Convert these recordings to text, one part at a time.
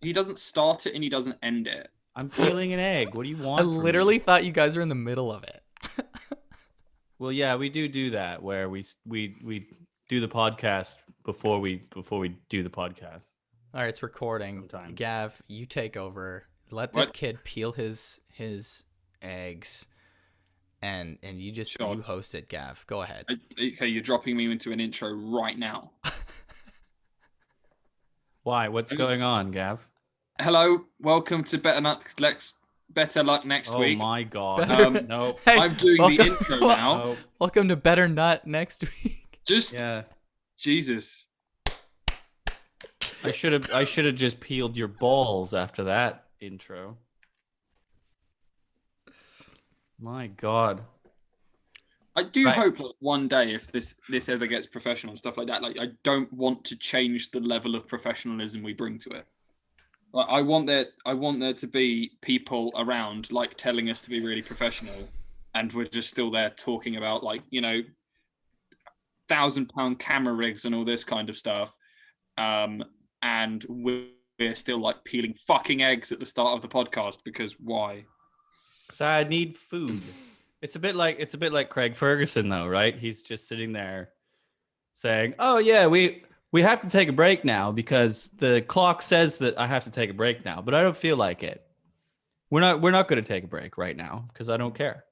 He doesn't start it and he doesn't end it. I'm peeling an egg. What do you want? I literally thought you guys were in the middle of it. Well, yeah, we do that where we do the podcast before we do the podcast. All right, it's recording. Sometimes. Gav, you take over. Let this kid peel his eggs, and you just you host it, Gav. Go ahead. Okay, you're dropping me into an intro right now. Why? What's going on, Gav? Hello, welcome to Better Luck Next Week. Oh my God! Nope. Hey, I'm doing the intro now. Nope. Welcome to Better Nut Next Week. Jesus. I should have just peeled your balls after that intro. My God. I do hope like one day if this ever gets professional and stuff like that, like I don't want to change the level of professionalism we bring to it. Like I want there to be people around like telling us to be really professional, and we're just still there talking about like, you know, £1,000 camera rigs and all this kind of stuff. And we're still like peeling fucking eggs at the start of the podcast because why? Because I need food. It's a bit like Craig Ferguson though, right? He's just sitting there saying, "Oh yeah, we have to take a break now because the clock says that I have to take a break now, but I don't feel like it. We're not going to take a break right now because I don't care."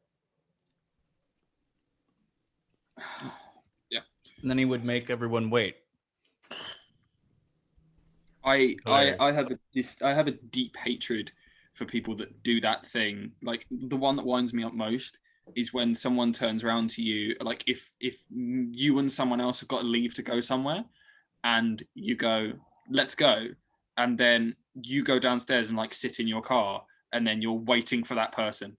Yeah. And then he would make everyone wait. I have a deep hatred for people that do that thing. Like the one that winds me up most is when someone turns around to you, like if you and someone else have got to leave to go somewhere, and you go, "Let's go," and then you go downstairs and like sit in your car, and then you're waiting for that person.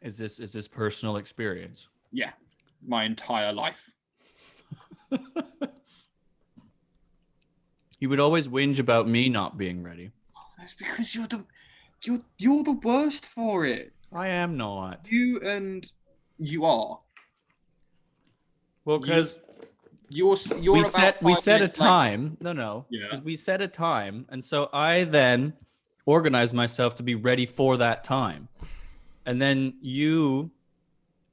Is this personal experience? Yeah, my entire life. You would always whinge about me not being ready. That's because you're the worst for it. I am not. You are. Well, because we set a time. No. Yeah. Because we set a time, and so I then organized myself to be ready for that time, and then you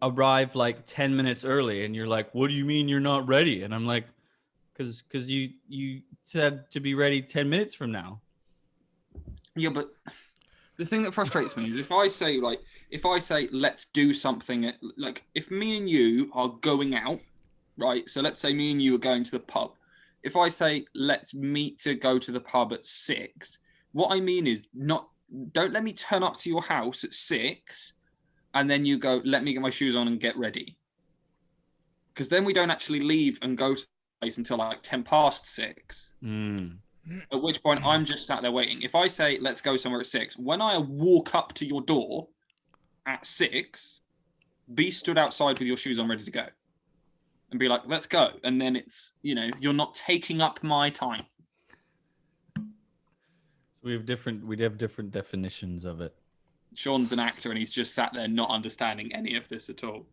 arrive like 10 minutes early, and you're like, "What do you mean you're not ready?" And I'm like, "Because you said to be ready 10 minutes from now." Yeah, but the thing that frustrates me is if I say let's do something, like if me and you are going out, right? So let's say me and you are going to the pub. If I say let's meet to go to the pub at 6, what I mean is don't let me turn up to your house at 6 and then you go, "Let me get my shoes on and get ready." Because then we don't actually leave and go to the place until like 10 past 6. At which point I'm just sat there waiting. If I say let's go somewhere at 6, when I walk up to your door at 6, be stood outside with your shoes on ready to go. And be like, "Let's go." And then it's, you know, you're not taking up my time. We have different definitions of it. Sean's an actor and he's just sat there not understanding any of this at all.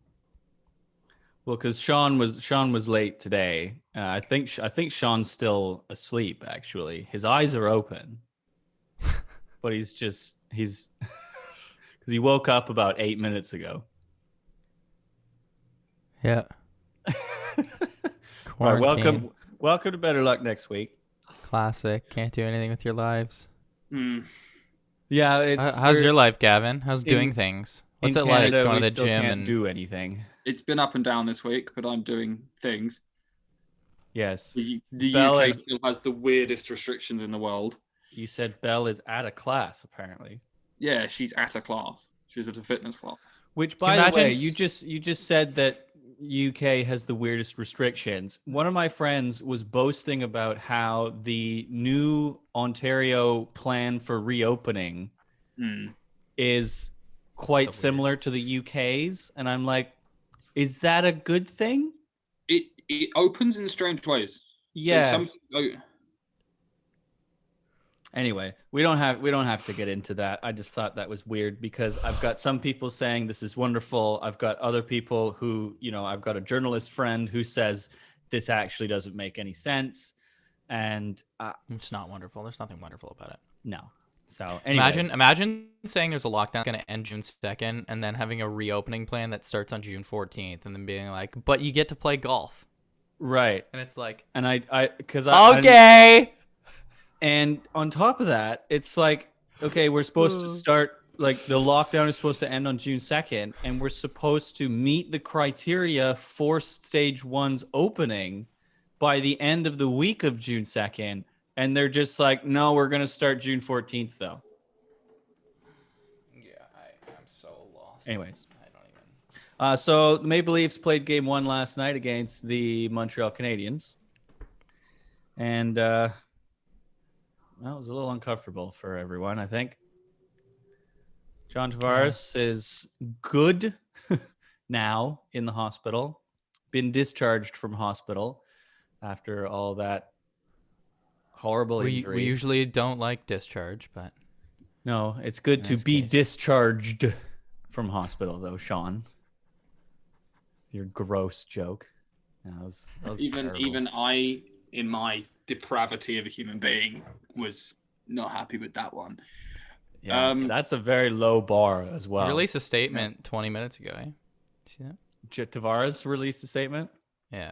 Well, because Sean was late today. I think Sean's still asleep. Actually, his eyes are open, but he's because he woke up about 8 minutes ago. Yeah. Right, welcome to Better Luck Next Week. Classic. Can't do anything with your lives. Yeah, how's your life, Gavin? How's doing things? What's it Canada, like going to the still gym can't and do anything? It's been up and down this week, but I'm doing things. Yes. The UK still has the weirdest restrictions in the world. You said Belle is at a class, apparently. Yeah, she's at a class. She's at a fitness class. Which, by the way, you just said that UK has the weirdest restrictions. One of my friends was boasting about how the new Ontario plan for reopening is quite similar to the UK's, and I'm like, is that a good thing? It opens in strange ways. Yeah. Anyway, we don't have to get into that. I just thought that was weird because I've got some people saying this is wonderful. I've got other people who, I've got a journalist friend who says this actually doesn't make any sense. And it's not wonderful. There's nothing wonderful about it. No. So anyway. Imagine saying there's a lockdown going to end June 2nd and then having a reopening plan that starts on June 14th and then being like, but you get to play golf. Right. And it's like, and okay. And on top of that, it's like, okay, we're supposed to start, like, the lockdown is supposed to end on June 2nd, and we're supposed to meet the criteria for stage 1's opening by the end of the week of June 2nd. And they're just like, no, we're going to start June 14th, though. Yeah, I'm so lost. Anyways. I don't even. So the Maple Leafs played game 1 last night against the Montreal Canadiens. And well, it was a little uncomfortable for everyone, I think. John Tavares is good now in the hospital. Been discharged from hospital after all that horrible injury. We usually don't like discharge, but no, it's good to be discharged from hospital, though, Sean. Your gross joke. That was even I, in my depravity of a human being, was not happy with that one. Yeah, that's a very low bar as well. He released a statement 20 minutes ago. See that? Tavares released a statement? Yeah.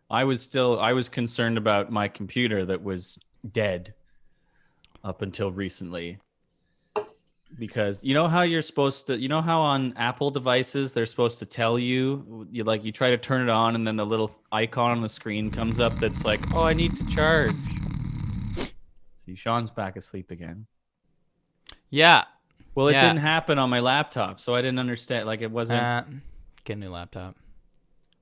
I was concerned about my computer that was dead up until recently. Because you know how you're supposed to, you know how on Apple devices they're supposed to tell you, you try to turn it on and then the little icon on the screen comes up that's like, oh, I need to charge. See, Sean's back asleep again. Yeah. Well, it didn't happen on my laptop, so I didn't understand. Like, it wasn't. Get a new laptop.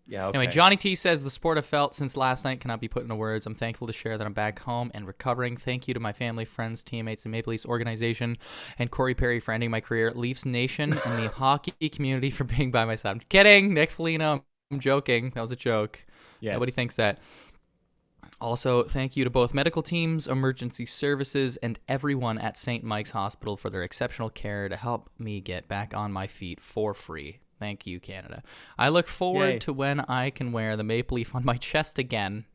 Yeah, okay. Anyway, Johnny T says, the sport I've felt since last night cannot be put into words. I'm thankful to share that I'm back home and recovering. Thank you to my family, friends, teammates, and Maple Leafs organization, and Corey Perry for ending my career, Leafs Nation, and the hockey community for being by my side. I'm kidding. Nick Foligno, I'm joking. That was a joke. Yes. Nobody thinks that. Also, thank you to both medical teams, emergency services, and everyone at St. Mike's Hospital for their exceptional care to help me get back on my feet for free. Thank you, Canada. I look forward to when I can wear the maple leaf on my chest again.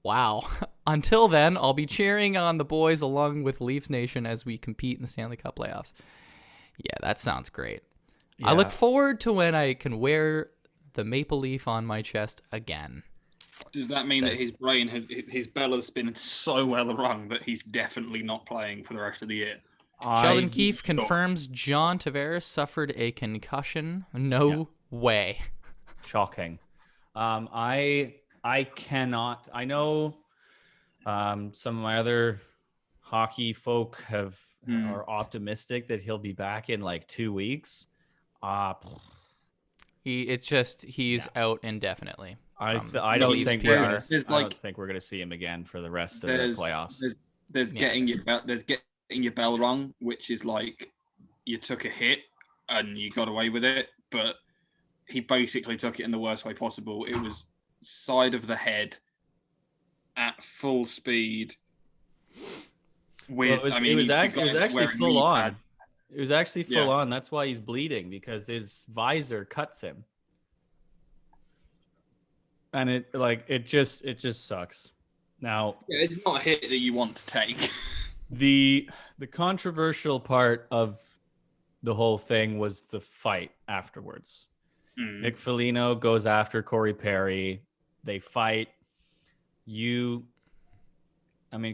Wow. Until then, I'll be cheering on the boys along with Leafs Nation as we compete in the Stanley Cup playoffs. Yeah, that sounds great. Yeah. I look forward to when I can wear the maple leaf on my chest again. Does that mean that his bell has been so well rung that he's definitely not playing for the rest of the year? Sheldon Keefe confirms John Tavares suffered a concussion. No way. Shocking. I cannot. I know some of my other hockey folk are optimistic that he'll be back in like 2 weeks. He's out indefinitely. I don't think we're going to see him again for the rest of the playoffs. There's getting your bell rung, which is like you took a hit and you got away with it, but he basically took it in the worst way possible. It was side of the head at full speed. It was actually full on. It was actually full on. That's why he's bleeding, because his visor cuts him. And it just sucks. Now, it's not a hit that you want to take. The controversial part of the whole thing was the fight afterwards. Nick Foligno goes after Corey Perry. They fight.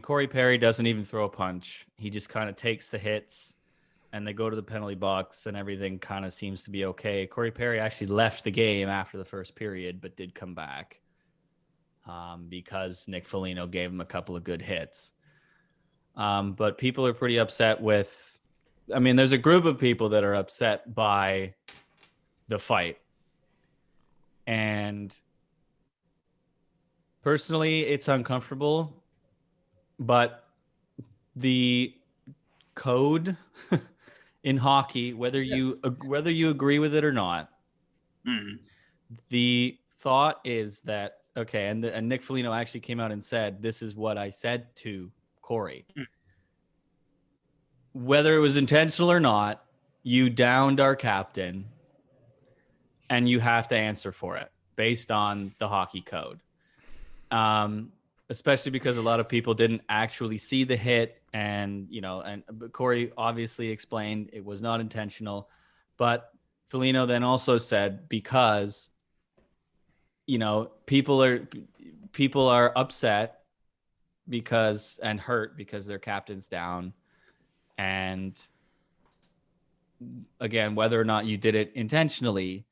Corey Perry doesn't even throw a punch. He just kind of takes the hits, and they go to the penalty box, and everything kind of seems to be okay. Corey Perry actually left the game after the first period, but did come back because Nick Foligno gave him a couple of good hits. But people are pretty upset with, there's a group of people that are upset by the fight. And personally, it's uncomfortable, but the code in hockey, whether you agree with it or not, the thought is that, okay, and Nick Foligno actually came out and said, this is what I said to Corey. Whether it was intentional or not, you downed our captain, and you have to answer for it based on the hockey code. Especially because a lot of people didn't actually see the hit, and but Corey obviously explained it was not intentional, but Foligno then also said because people are upset and hurt because their captain's down, and again, whether or not you did it intentionally,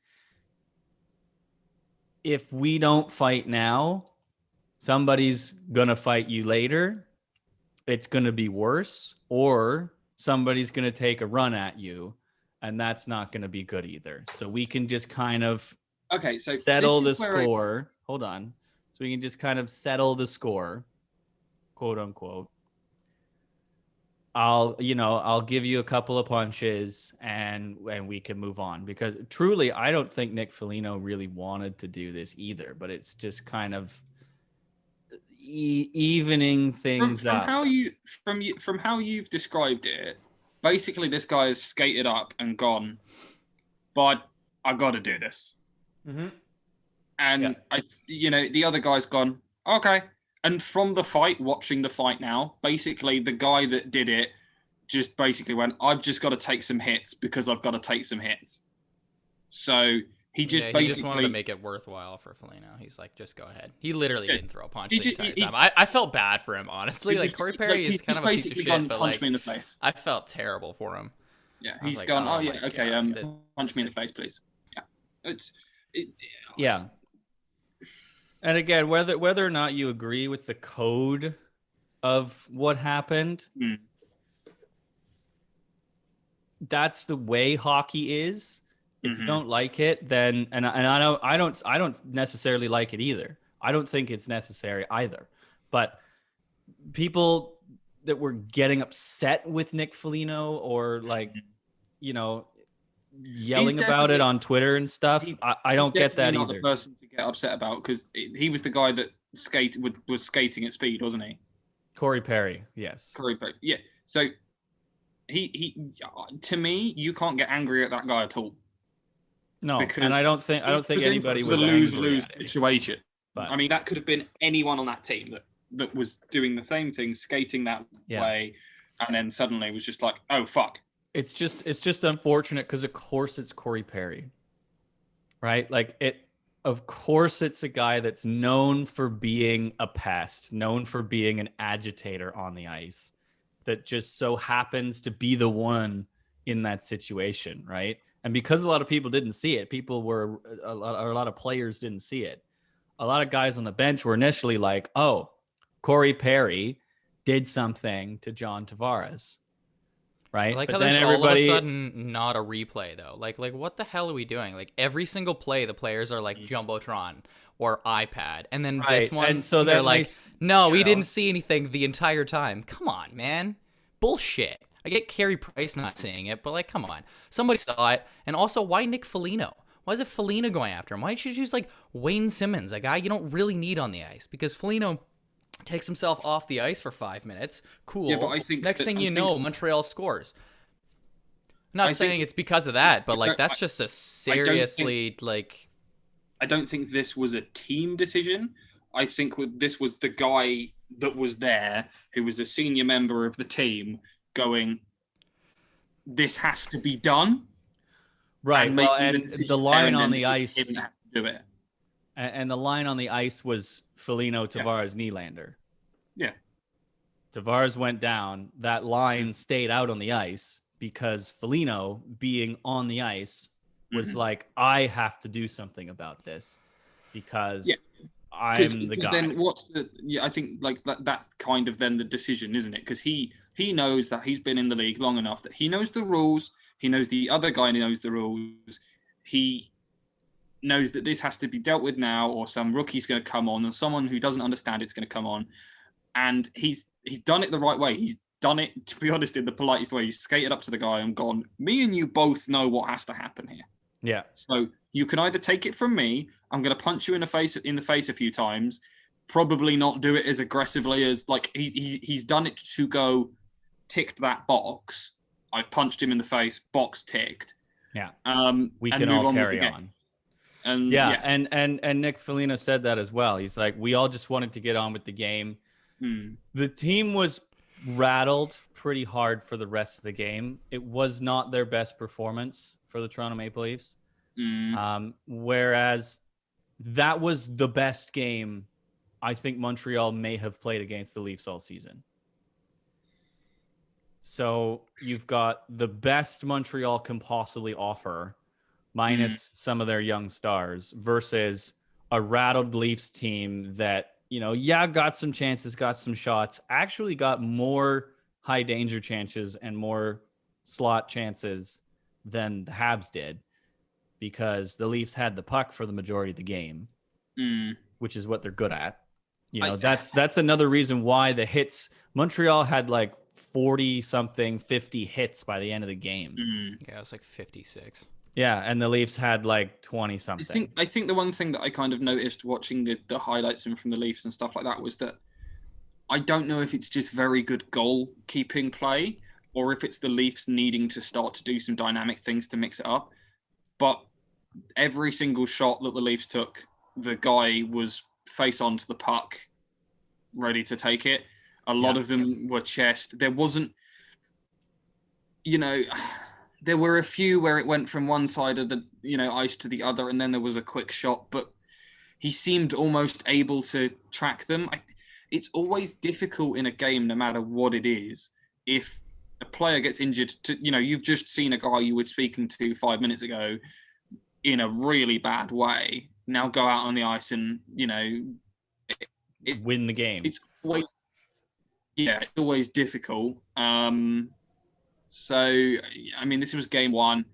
if we don't fight now, somebody's going to fight you later. It's going to be worse, or somebody's going to take a run at you, and that's not going to be good either. So we can just kind of settle the score. Hold on. So we can just kind of settle the score, quote unquote. I'll give you a couple of punches and we can move on, because truly I don't think Nick Foligno really wanted to do this either, but it's just kind of evening things up. From how you've described it, basically this guy has skated up and gone, but I got to do this. Mm-hmm. And the other guy's gone, okay. And from the fight, watching the fight now, basically the guy that did it just basically went, I've just got to take some hits because I've got to take some hits. So he just wanted to make it worthwhile for Foligno. He's like, just go ahead. He literally didn't throw a punch the entire time. I felt bad for him, honestly. Like, Corey Perry is kind of a piece of shit, but like, me in the face. I felt terrible for him. Yeah, he's like, gone, punch me in the face, please. Yeah. And again, whether or not you agree with the code of what happened, that's the way hockey is. If you don't like it, then and I don't necessarily like it either. I don't think it's necessary either. But people that were getting upset with Nick Foligno or yelling about it on Twitter and stuff, I don't get that either. Not the person to get upset about, because he was the guy that was skating at speed, wasn't he? Corey Perry, yes. Corey Perry, yeah. So he to me, you can't get angry at that guy at all. No, and I don't think anybody was angry. It's a lose-lose situation. But I mean, that could have been anyone on that team that was doing the same thing, skating that way, and then suddenly was just like, oh fuck. It's just unfortunate because of course it's Corey Perry, right? Of course it's a guy that's known for being a pest, known for being an agitator on the ice, that just so happens to be the one in that situation, right? And because a lot of people didn't see it, a lot of players didn't see it. A lot of guys on the bench were initially like, oh, Corey Perry did something to John Tavares. Right. Like, but how there's all of a sudden not a replay though. Like what the hell are we doing? Like every single play, the players are like Jumbotron or iPad, and then this one, and so they're like, no, we didn't see anything the entire time. Come on, man, bullshit. I get Carey Price not seeing it, but like, come on, somebody saw it. And also, why Nick Foligno? Why is it Foligno going after him? Why didn't you choose like Wayne Simmons, a guy you don't really need on the ice? Because Foligno takes himself off the ice for 5 minutes. Cool. Yeah, but I think next thing you know, Montreal scores. Not saying it's because of that, but like that's just a seriously like. I don't think this was a team decision. I think this was the guy that was there, who was a senior member of the team, going, "This has to be done." Right. Well, and the line on the ice. Didn't have to do it. And the line on the ice was Foligno, Tavares, Nylander. Yeah. Tavares went down. That line stayed out on the ice because Foligno, being on the ice, was like, I have to do something about this because I'm the guy. Then what's the? Yeah, I think like that's kind of then the decision, isn't it? Because he knows that he's been in the league long enough that he knows the rules. He knows the other guy knows the rules. He knows that this has to be dealt with now, or some rookie's going to come on, and someone who doesn't understand it's going to come on. And he's done it the right way. He's done it, to be honest, in the politest way. He's skated up to the guy and gone, me and you both know what has to happen here. Yeah. So you can either take it from me, I'm going to punch you in the face a few times, probably not do it as aggressively as, like, he's done it to go, ticked that box. I've punched him in the face, box ticked. Yeah. We can all carry on. And yeah. And Nick Foligno said that as well. He's like, we all just wanted to get on with the game. The team was rattled pretty hard for the rest of the game. It was not their best performance for the Toronto Maple Leafs. Whereas that was the best game I think Montreal may have played against the Leafs all season. So you've got the best Montreal can possibly offer, minus some of their young stars, versus a rattled Leafs team that, got some chances, got some shots, actually got more high danger chances and more slot chances than the Habs did, because the Leafs had the puck for the majority of the game, which is what they're good at. That's another reason why the hits, Montreal had like 40-something, 50 hits by the end of the game. Yeah, it was like 56. Yeah, and the Leafs had like 20-something. I think the one thing that I kind of noticed watching the highlights from the Leafs and stuff like that was that I don't know if it's just very good goal-keeping play or if it's the Leafs needing to start to do some dynamic things to mix it up. But every single shot that the Leafs took, the guy was face on to the puck, ready to take it. A lot of them were chest. There wasn't, there were a few where it went from one side of the, ice to the other, and then there was a quick shot, but he seemed almost able to track them. It's always difficult in a game, no matter what it is, if a player gets injured, you've just seen a guy you were speaking to 5 minutes ago in a really bad way, now go out on the ice and, win the game. It's always difficult. So, I mean, this was game one.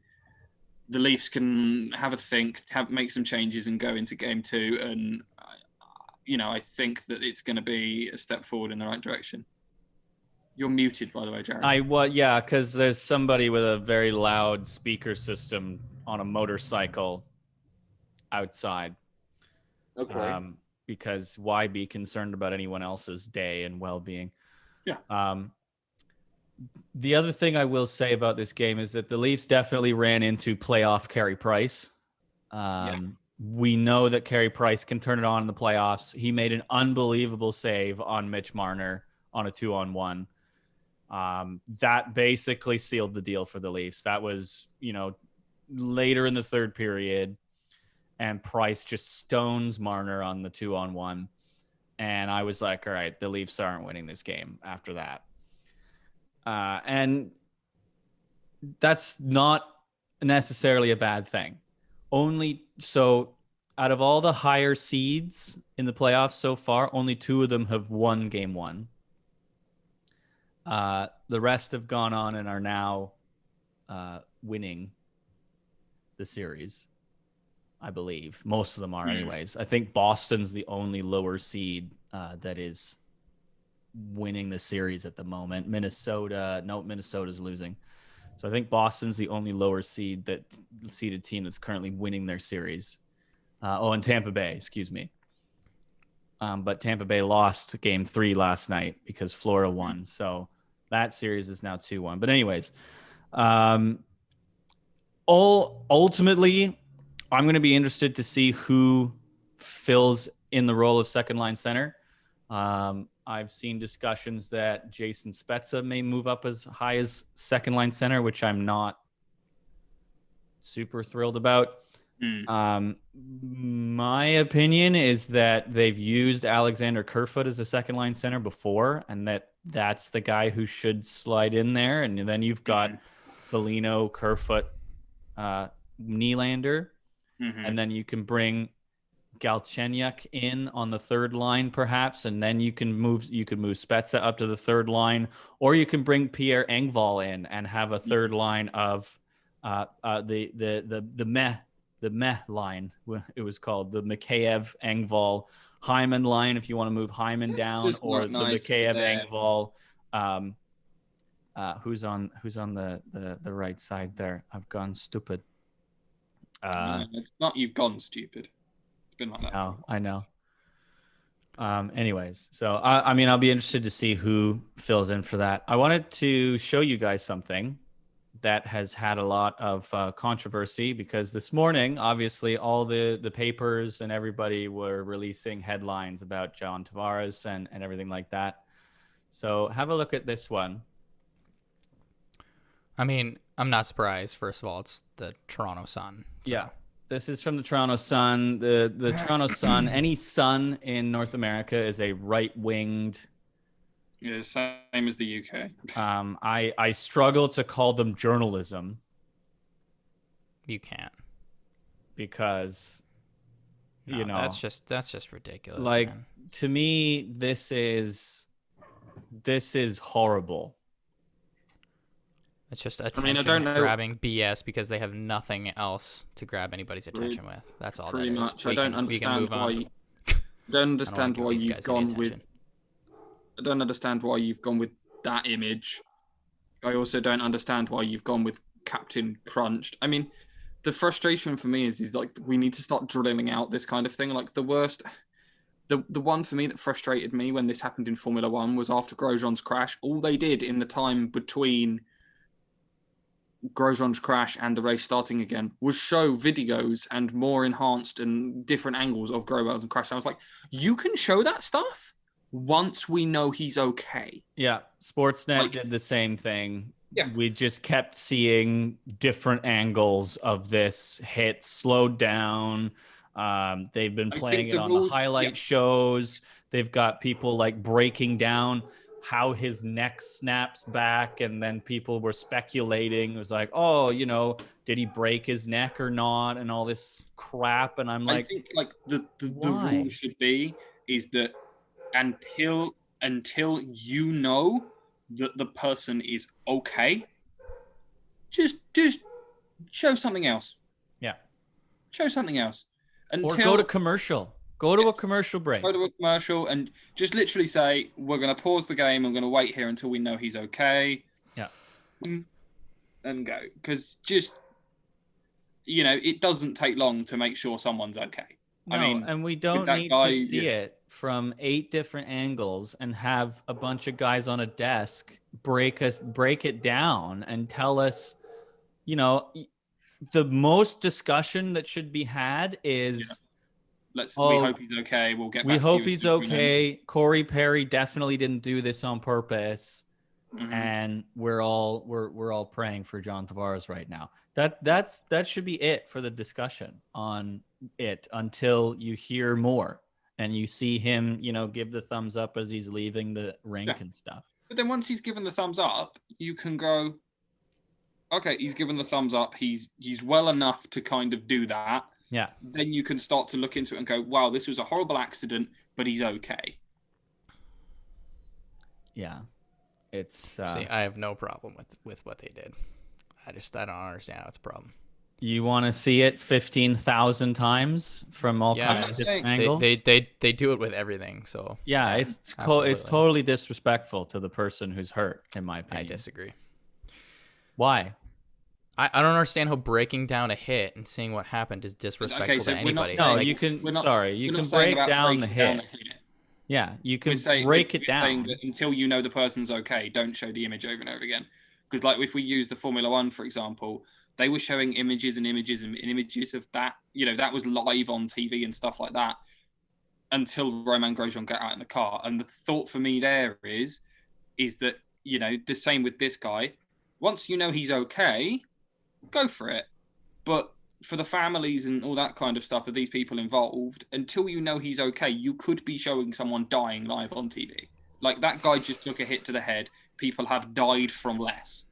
The Leafs can have a think, make some changes and go into game two. And, I think that it's going to be a step forward in the right direction. You're muted, by the way, Jared. Because there's somebody with a very loud speaker system on a motorcycle outside. Okay. Because why be concerned about anyone else's day and well-being? Yeah. The other thing I will say about this game is that the Leafs definitely ran into playoff Carey Price. We know that Carey Price can turn it on in the playoffs. He made an unbelievable save on Mitch Marner on a 2-on-1. That basically sealed the deal for the Leafs. That was, later in the third period, and Price just stones Marner on the 2-on-1. And I was like, all right, the Leafs aren't winning this game after that. And that's not necessarily a bad thing. So out of all the higher seeds in the playoffs so far, only 2 of them have won game 1. The rest have gone on and are now winning the series, I believe. Most of them are anyways. I think Boston's the only lower seed that is winning the series at the moment. Minnesota's losing. So I think Boston's the only lower seeded team that's currently winning their series. And Tampa Bay, excuse me. But Tampa Bay lost game 3 last night because Florida won. So that series is now 2-1. But anyways, ultimately, I'm going to be interested to see who fills in the role of second line center. I've seen discussions that Jason Spezza may move up as high as second line center, which I'm not super thrilled about. My opinion is that they've used Alexander Kerfoot as a second line center before, and that's the guy who should slide in there. And then you've got Foligno, Kerfoot, Nylander, and then you can bring Galchenyuk in on the third line, perhaps, and then you can move Spezza up to the third line, or you can bring Pierre Engvall in and have a third line of the meh line. It was called the Mikheyev Engvall Hyman line if you want to move Hyman down, or the Mikheyev Engvall. Who's on the right side there? I've gone stupid. It's not you've gone stupid. Been like that. Oh, I know. Anyways, so I mean, I'll be interested to see who fills in for that. I wanted to show you guys something that has had a lot of controversy because this morning, obviously, all the papers and everybody were releasing headlines about John Tavares and everything like that. So have a look at this one. I mean, I'm not surprised. First of all, it's the Toronto Sun. So. Yeah. This is from the Toronto Sun. The Toronto Sun, any Sun in North America is a right-winged. Yeah, same as the UK. I struggle to call them journalism. You can't. Because, you know. That's just ridiculous. Like, man. To me, this is horrible. It's just attention I don't know. grabbing BS because they have nothing else to grab anybody's attention with. That's all that is. Pretty much. I don't understand why. I don't understand why you've gone with. I don't understand why you've gone with that image. I also don't understand why you've gone with Captain Crunched. I mean, the frustration for me is like we need to start drilling out this kind of thing. Like the worst. The one for me that frustrated me when this happened in Formula One was after Grosjean's crash. All they did in the time between Grosjean's crash and the race starting again was show videos and more enhanced and different angles of Grosjean's crash. And I was like, you can show that stuff once we know he's okay. Yeah, Sportsnet did the same thing. Yeah. We just kept seeing different angles of this hit slowed down. They've been playing it on the highlight shows. They've got people like breaking down how his neck snaps back, and then people were speculating. It was like, oh, did he break his neck or not, and all this crap. And I'm like, I think like the rule should be is that until you know that the person is okay, just show something else. Yeah, show something else. Or go to commercial. Go to a commercial break. Go to a commercial and just literally say, we're going to pause the game. I'm going to wait here until we know he's okay. Yeah. And go. Because just, it doesn't take long to make sure somene's okay. No, and we don't need to see it from 8 different angles and have a bunch of guys on a desk break it down and tell us, the most discussion that should be had is... We hope he's okay. We'll get back to you. We hope he's okay. Corey Perry definitely didn't do this on purpose. Mm-hmm. And we're all praying for John Tavares right now. That should be it for the discussion on it until you hear more and you see him, give the thumbs up as he's leaving the rink and stuff. But then once he's given the thumbs up, you can go, okay, he's given the thumbs up. He's well enough to kind of do that. Yeah. Then you can start to look into it and go, wow, this was a horrible accident, but he's okay. Yeah. It's See, I have no problem with what they did. I don't understand how it's a problem. You want to see it 15,000 times from all kinds of different angles? They do it with everything, so yeah, it's totally disrespectful to the person who's hurt, in my opinion. I disagree. Why? I don't understand how breaking down a hit and seeing what happened is disrespectful to anybody. You can break down the hit. Yeah, you can break it down. That until you know the person's okay, don't show the image over and over again. Because like if we use the Formula One, for example, they were showing images and images and images of that. That was live on TV and stuff like that until Romain Grosjean got out in the car. And the thought for me there is that, the same with this guy. Once you know he's okay, go for it. But for the families and all that kind of stuff of these people involved, until you know he's okay, you could be showing someone dying live on TV. Like that guy just took a hit to the head. People have died from less.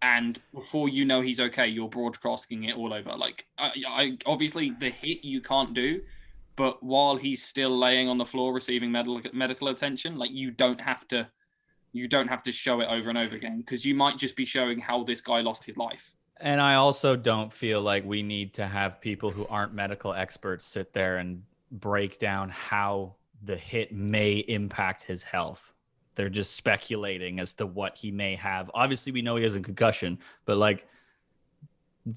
And before you know he's okay, you're broadcasting it all over. Like, I obviously the hit you can't do, but while he's still laying on the floor receiving medical attention, like you don't have to show it over and over again because you might just be showing how this guy lost his life. And I also don't feel like we need to have people who aren't medical experts sit there and break down how the hit may impact his health. They're just speculating as to what he may have. Obviously, we know he has a concussion, but like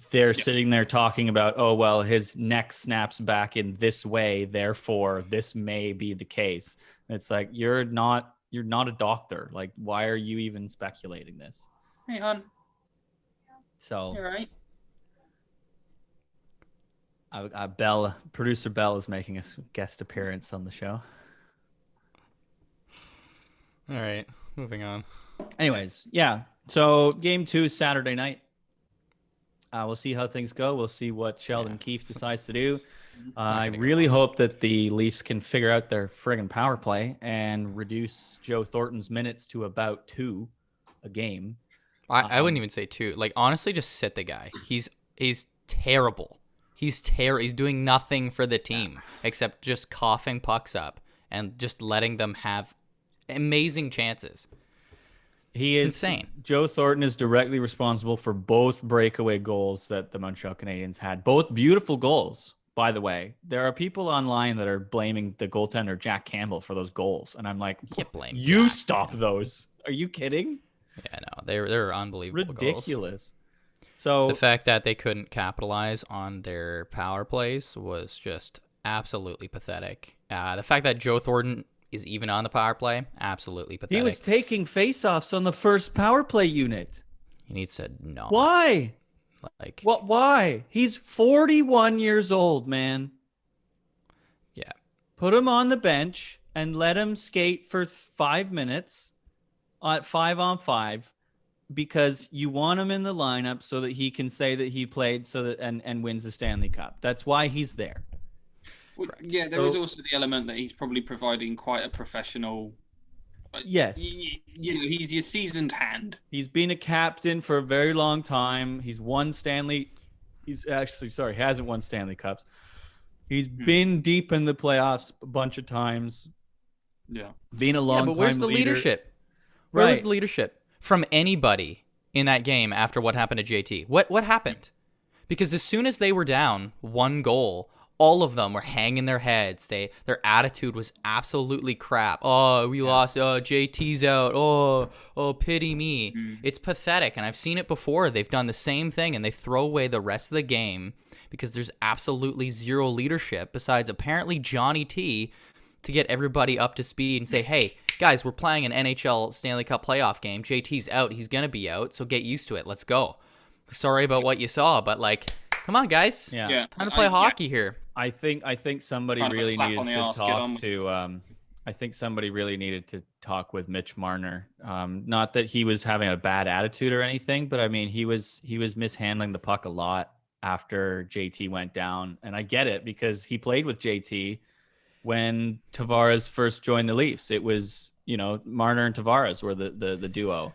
they're sitting there talking about, oh, well, his neck snaps back in this way. Therefore, this may be the case. It's like, you're not a doctor. Like, why are you even speculating this? Hey, hon, So, all right. Producer Bell is making a guest appearance on the show. All right, moving on. Anyways, yeah. So game 2 is Saturday night. We'll see how things go. We'll see what Sheldon Keefe decides to do. I really hope that the Leafs can figure out their friggin' power play and reduce Joe Thornton's minutes to about 2 a game. I wouldn't even say 2. Like, honestly, just sit the guy. He's terrible. He's doing nothing for the team except just coughing pucks up and just letting them have amazing chances. It's insane. Joe Thornton is directly responsible for both breakaway goals that the Montreal Canadiens had. Both beautiful goals, by the way. There are people online that are blaming the goaltender Jack Campbell for those goals, and I'm like, you stop those. Are you kidding? Yeah, no, they're unbelievable. Ridiculous. Goals. So the fact that they couldn't capitalize on their power plays was just absolutely pathetic. The fact that Joe Thornton is even on the power play, absolutely pathetic. He was taking faceoffs on the first power play unit. He needs to not. Why? Like what? Why? He's 41 years old, man. Yeah. Put him on the bench and let him skate for 5 minutes at 5-on-5 because you want him in the lineup so that he can say that he played and wins the Stanley Cup. That's why he's there. Well, yeah, there is also the element that he's probably providing quite a professional. Yes, he's a seasoned hand. He's been a captain for a very long time. He's won Stanley. He's actually he hasn't won Stanley Cups. He's been deep in the playoffs a bunch of times. Yeah, being a long time. But where's the leadership? Where was the leadership from anybody in that game after what happened to JT? What happened? Because as soon as they were down 1 goal, all of them were hanging their heads. Their attitude was absolutely crap. Oh, we lost. Oh, JT's out. Oh, pity me. It's pathetic, and I've seen it before. They've done the same thing, and they throw away the rest of the game because there's absolutely zero leadership besides apparently Johnny T to get everybody up to speed and say, hey, guys, we're playing an NHL Stanley Cup playoff game. JT's out. He's going to be out, so get used to it. Let's go. Sorry about what you saw, but, like, come on, guys. Yeah. Time to play hockey here. I think somebody really needed to talk to. I think somebody really needed to talk with Mitch Marner. Not that he was having a bad attitude or anything, but I mean he was mishandling the puck a lot after JT went down, and I get it because he played with JT when Tavares first joined the Leafs. It was Marner and Tavares were the duo.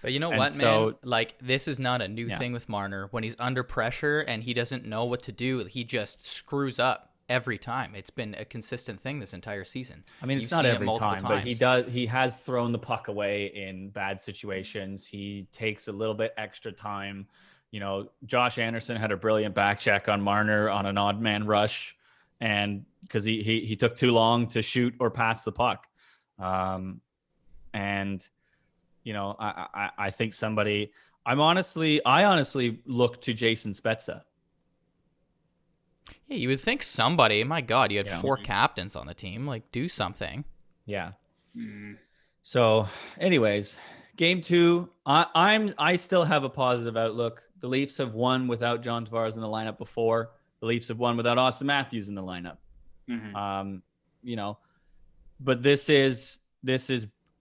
But you know what, man? Like, this is not a new thing with Marner. When he's under pressure and he doesn't know what to do, he just screws up every time. It's been a consistent thing this entire season. I mean, it's not every time, but he has thrown the puck away in bad situations. He takes a little bit extra time. Josh Anderson had a brilliant back check on Marner on an odd man rush, and because he took too long to shoot or pass the puck. I think somebody. I honestly look to Jason Spezza. Yeah, you would think somebody. My God, you had 4 captains on the team. Like, do something. Yeah. So, anyways, game 2. I still have a positive outlook. The Leafs have won without John Tavares in the lineup before. The Leafs have won without Austin Matthews in the lineup. But this is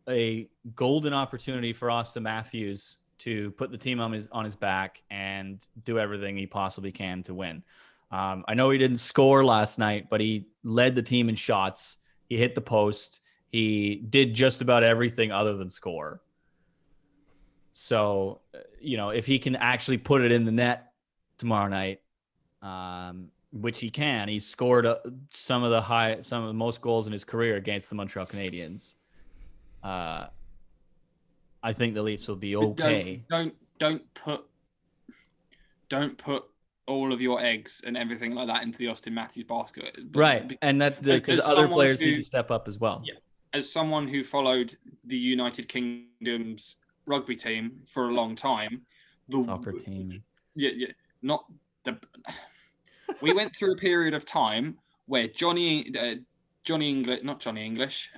a golden opportunity for Austin Matthews to put the team on his back and do everything he possibly can to win. I know he didn't score last night, but he led the team in shots. He hit the post. He did just about everything other than score. So, if he can actually put it in the net tomorrow night, which he can, he scored some of the most goals in his career against the Montreal Canadiens. I think the Leafs will be okay. Don't put all of your eggs and everything like that into the Austin Matthews basket. Right, and that's because other players need to step up as well. Yeah, as someone who followed the United Kingdom's rugby team for a long time, the soccer team. Yeah, not the. We went through a period of Johnny English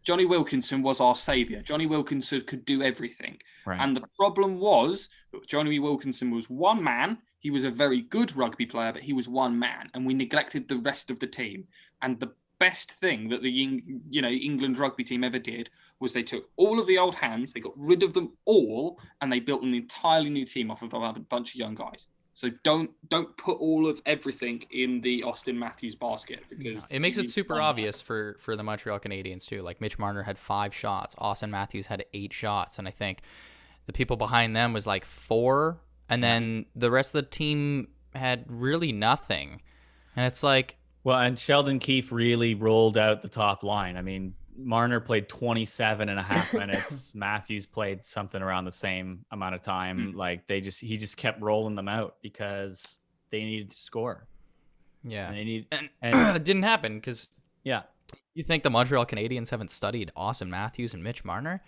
Johnny Wilkinson was our savior. Johnny Wilkinson could do everything. Right. And the problem was that Johnny Wilkinson was one man. He was a very good rugby player, but he was one man, and we neglected the rest of the team. And the best thing that the England rugby team ever did was they took all of the old hands, they got rid of them all, and they built an entirely new team off of a bunch of young guys. So don't put all of everything in the Austin Matthews basket, because it makes it super obvious for the Montreal Canadiens too. Like Mitch Marner had 5 shots, Austin Matthews had 8 shots, and I think the people behind them was like 4, and then the rest of the team had really nothing. And it's like, well, and Sheldon Keefe really rolled out the top line. I mean, Marner played 27 and a half minutes. Matthews played something around the same amount of time. Like he just kept rolling them out because they needed to score. Yeah. And it didn't happen because you think the Montreal Canadiens haven't studied Austin Matthews and Mitch Marner?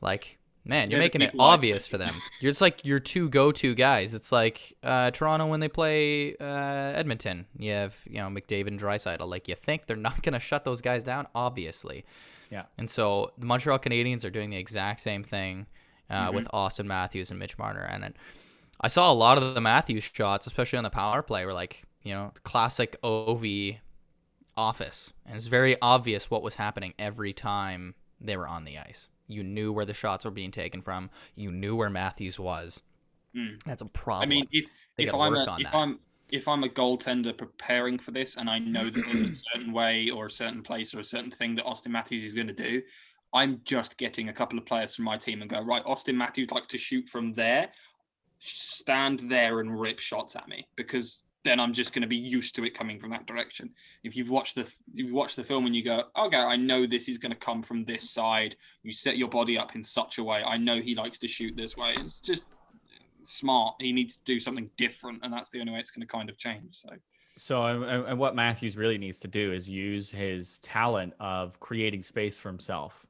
Like, man, you're making it obvious for them. It's like your 2 go-to guys. It's like Toronto when they play Edmonton. You have, McDavid and Draisaitl. Like, you think they're not going to shut those guys down? Obviously. Yeah. And so the Montreal Canadiens are doing the exact same thing with Austin Matthews and Mitch Marner. And I saw a lot of the Matthews shots, especially on the power play, were like, the classic OV office. And it's very obvious what was happening every time they were on the ice. You knew where the shots were being taken from. You knew where Matthews was. That's a problem. I mean, if I'm a goaltender preparing for this, and I know that there's a certain way or a certain place or a certain thing that Austin Matthews is going to do, I'm just getting a couple of players from my team and go, right, Austin Matthews likes to shoot from there. Stand there and rip shots at me, because then I'm just going to be used to it coming from that direction. If you've watched the film and you go, okay, I know this is going to come from this side. You set your body up in such a way. I know he likes to shoot this way. It's just smart. He needs to do something different, and that's the only way it's going to kind of change. So and what Matthews really needs to do is use his talent of creating space for himself,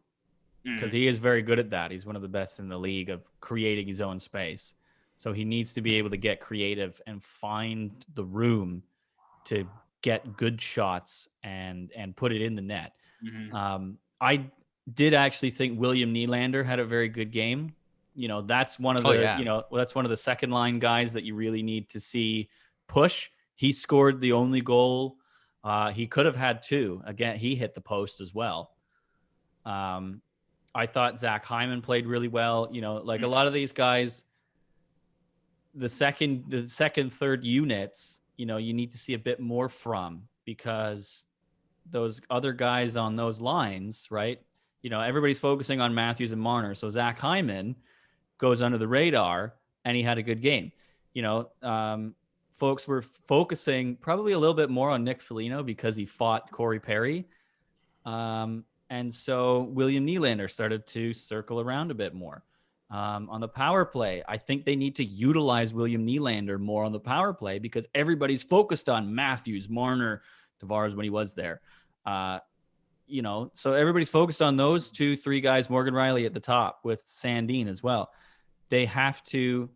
because he is very good at that. He's one of the best in the league of creating his own space. So he needs to be able to get creative and find the room to get good shots and put it in the net. I did actually think William Nylander had a very good game. That's one of the that's one of the second line guys that you really need to see push. He scored the only goal. He could have had 2. Again, he hit the post as well. I thought Zach Hyman played really well. A lot of these guys, the second, third units, you need to see a bit more from, because those other guys on those lines, right? Everybody's focusing on Matthews and Marner. So Zach Hyman goes under the radar, and he had a good game. Folks were focusing probably a little bit more on Nick Foligno because he fought Corey Perry. And so William Nylander started to circle around a bit more. On the power play, I think they need to utilize William Nylander more on the power play, because everybody's focused on Matthews, Marner, Tavares when he was there. So everybody's focused on those 2-3 guys, Morgan Riley at the top with Sandin as well. They have to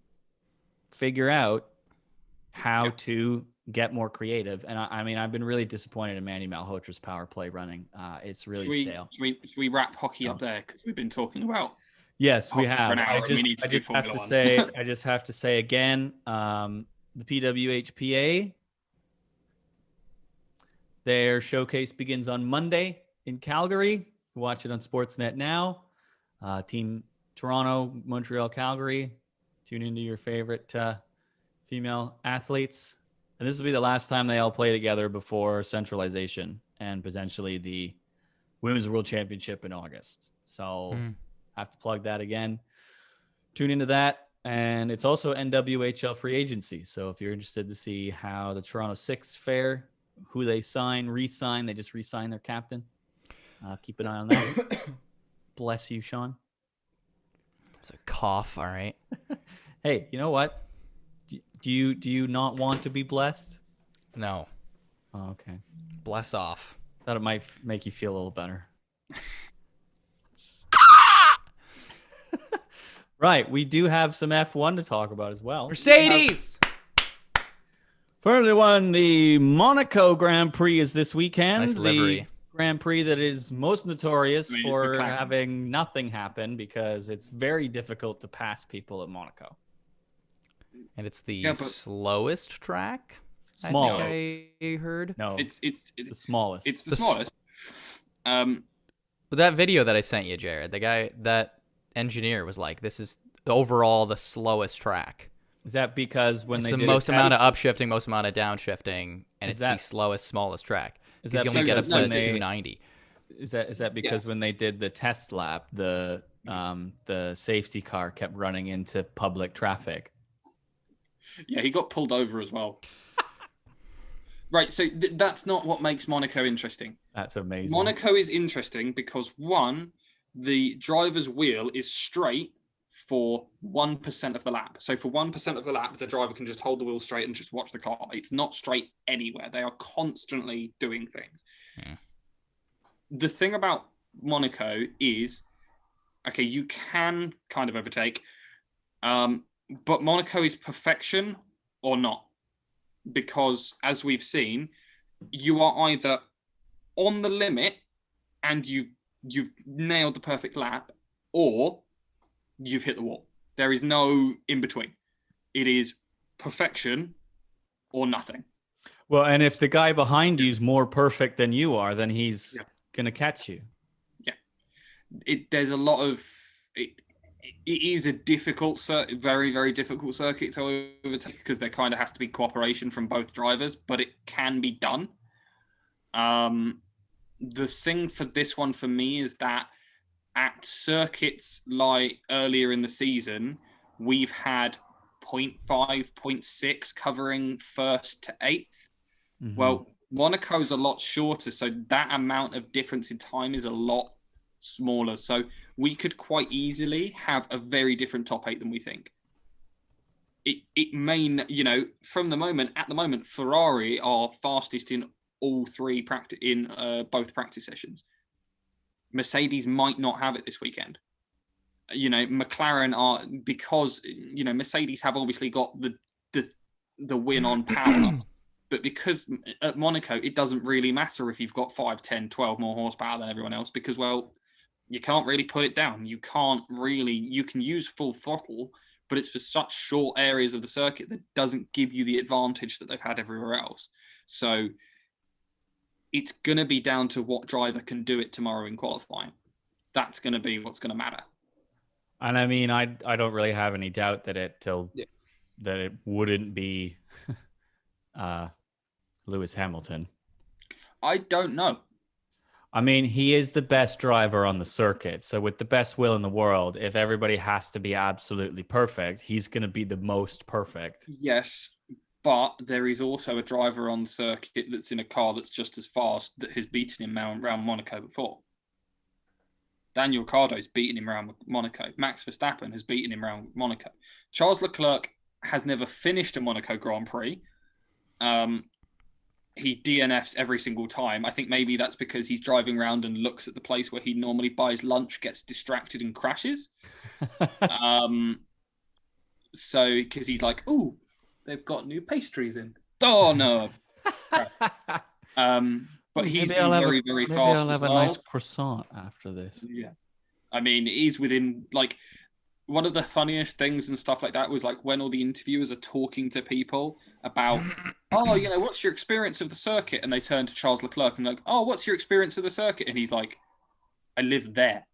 figure out how to get more creative. And I've been really disappointed in Manny Malhotra's power play running. It's really stale. Should we wrap hockey up there? Because we've been talking about. Yes, we have. I just have to say again, the PWHPA, their showcase begins on Monday in Calgary. Watch it on Sportsnet now. Team Toronto, Montreal, Calgary. Tune into your favorite female athletes. And this will be the last time they all play together before centralization and potentially the Women's World Championship in August. So have to plug that again. Tune into that. And it's also NWHL free agency. So if you're interested to see how the Toronto Six fare, who they sign, re-sign, they just re-sign their captain. Keep an eye on that. Bless you, Sean. It's a cough, all right. Hey, you know what? Do you not want to be blessed? No. Oh, okay. Bless off. Thought it might make you feel a little better. Right, we do have some F1 to talk about as well. Mercedes! Formula One, the Monaco Grand Prix is this weekend. Nice livery. Grand Prix that is most notorious for McLaren. having nothing happen because it's very difficult to pass people at Monaco. And it's the slowest track. Smallest. I think I heard. No, it's the smallest. It's the smallest. With that video that I sent you, Jared, the guy, that engineer was like, "This is overall the slowest track." Is that because when it's they the did most a test, amount of upshifting, most amount of downshifting, and it's the slowest, smallest track? Is that that you only get up because to when they- 290? Is that because when they did the test lap, the safety car kept running into public traffic? Yeah, he got pulled over as well. Right, so that's not what makes Monaco interesting. That's amazing. Monaco is interesting because, one, the driver's wheel is straight for 1% of the lap. So for 1% of the lap, the driver can just hold the wheel straight and just watch the car. It's not straight anywhere. They are constantly doing things. Yeah. The thing about Monaco is, okay, you can kind of overtake, but Monaco is perfection or not. Because, as we've seen, you are either on the limit and you've nailed the perfect lap, or you've hit the wall. There is no in between. It is perfection or nothing. Well, and if the guy behind you is more perfect than you are, then he's going to catch you. Yeah. There's a lot of... It is a difficult, very, very difficult circuit to overtake because there kind of has to be cooperation from both drivers, but it can be done. The thing for this one for me is that at circuits like earlier in the season, we've had 0.5, 0.6 covering first to eighth. Mm-hmm. Well, Monaco's a lot shorter, so that amount of difference in time is a lot smaller. So we could quite easily have a very different top eight than we think. It may, at the moment, Ferrari are fastest in all three both practice sessions. Mercedes might not have it this weekend. McLaren are, because Mercedes have obviously got the win on power, but because at Monaco it doesn't really matter if you've got 5, 10, 12 more horsepower than everyone else, because you can't really put it down. You can use full throttle, but it's just such short areas of the circuit that doesn't give you the advantage that they've had everywhere else. So it's going to be down to what driver can do it tomorrow in qualifying. That's going to be what's going to matter. And I mean, I don't really have any doubt that it wouldn't be Lewis Hamilton. I don't know. I mean, he is the best driver on the circuit. So with the best will in the world, if everybody has to be absolutely perfect, he's going to be the most perfect. Yes, but there is also a driver on the circuit that's in a car that's just as fast that has beaten him around Monaco before. Daniel Ricciardo's beaten him around Monaco. Max Verstappen has beaten him around Monaco. Charles Leclerc has never finished a Monaco Grand Prix. He DNFs every single time. I think maybe that's because he's driving around and looks at the place where he normally buys lunch, gets distracted and crashes. So, because he's like, ooh, they've got new pastries in. Oh, no. But he's been very, very fast. Maybe I'll have a nice croissant after this. Yeah. I mean, he's within, one of the funniest things and stuff like that was when all the interviewers are talking to people about, what's your experience of the circuit? And they turn to Charles Leclerc and what's your experience of the circuit? And he's like, I live there.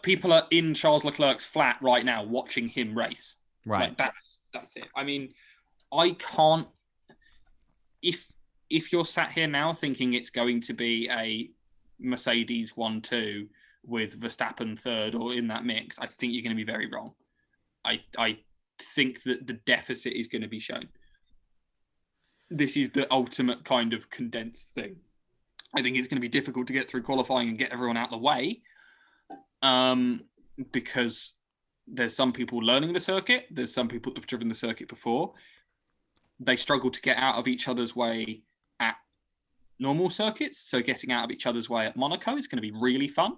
People are in Charles Leclerc's flat right now watching him race. Right. That's it. I mean, I can't, if you're sat here now thinking it's going to be a Mercedes 1-2 with Verstappen third or in that mix, I think you're going to be very wrong. I think that the deficit is going to be shown. This is the ultimate kind of condensed thing. I think it's going to be difficult to get through qualifying and get everyone out of the way, because there's some people learning the circuit. There's some people that have driven the circuit before. They struggle to get out of each other's way at normal circuits. So getting out of each other's way at Monaco is going to be really fun.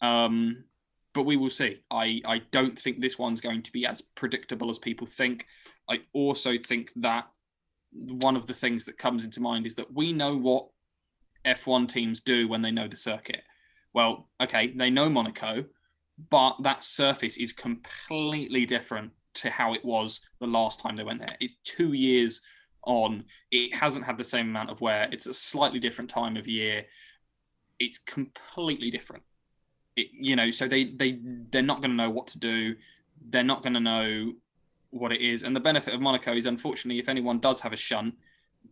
But we will see. I don't think this one's going to be as predictable as people think. I also think that one of the things that comes into mind is that we know what F1 teams do when they know the circuit. Well, okay, they know Monaco, but that surface is completely different to how it was the last time they went there. It's 2 years on. It hasn't had the same amount of wear. It's a slightly different time of year. It's completely different. So they're not going to know what to do. They're not going to know what it is. And the benefit of Monaco is, unfortunately, if anyone does have a shunt,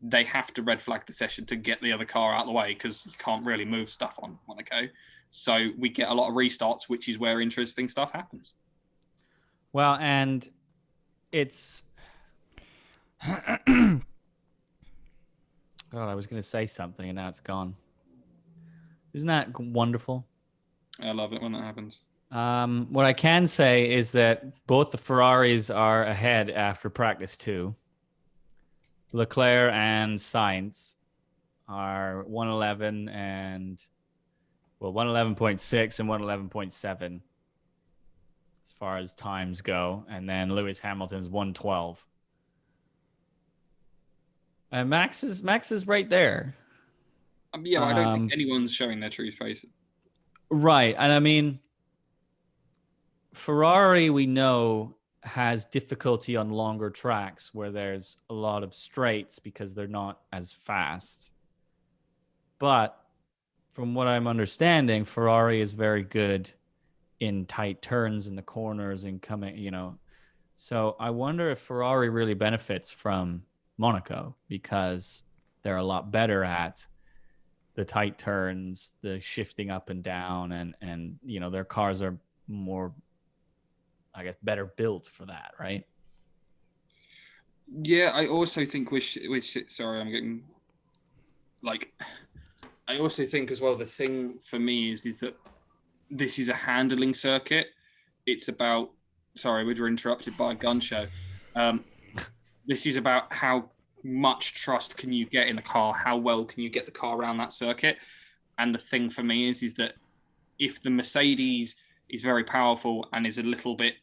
they have to red flag the session to get the other car out of the way, because you can't really move stuff on Monaco. So we get a lot of restarts, which is where interesting stuff happens. Well, and it's... God, I was going to say something and now it's gone. Isn't that wonderful? I love it when that happens. What I can say is that both the Ferraris are ahead after practice 2. Leclerc and Sainz are 111 and 111.6 and 111.7 as far as times go, and then Lewis Hamilton's 112. And Max is right there. Yeah, I don't think anyone's showing their true face. Right, and I mean, Ferrari, we know, has difficulty on longer tracks where there's a lot of straights because they're not as fast. But from what I'm understanding, Ferrari is very good in tight turns in the corners and coming, So I wonder if Ferrari really benefits from Monaco, because they're a lot better at the tight turns, the shifting up and down, and their cars are more, I guess, better built for that, right? Yeah, I also think I also think as well, the thing for me is that this is a handling circuit. It's about, sorry, we were interrupted by a gun show. This is about how much trust can you get in the car? How well can you get the car around that circuit? And the thing for me is that if the Mercedes is very powerful and is a little bit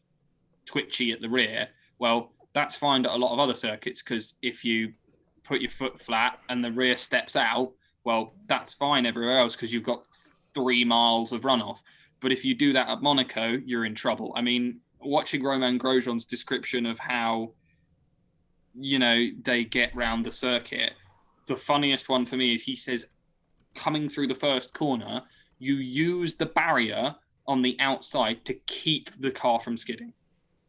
twitchy at the rear, well, that's fine at a lot of other circuits, because if you put your foot flat and the rear steps out, well, that's fine everywhere else because you've got 3 miles of runoff. But if you do that at Monaco, you're in trouble. I mean, watching Romain Grosjean's description of how, they get round the circuit, the funniest one for me is he says, coming through the first corner, you use the barrier on the outside to keep the car from skidding.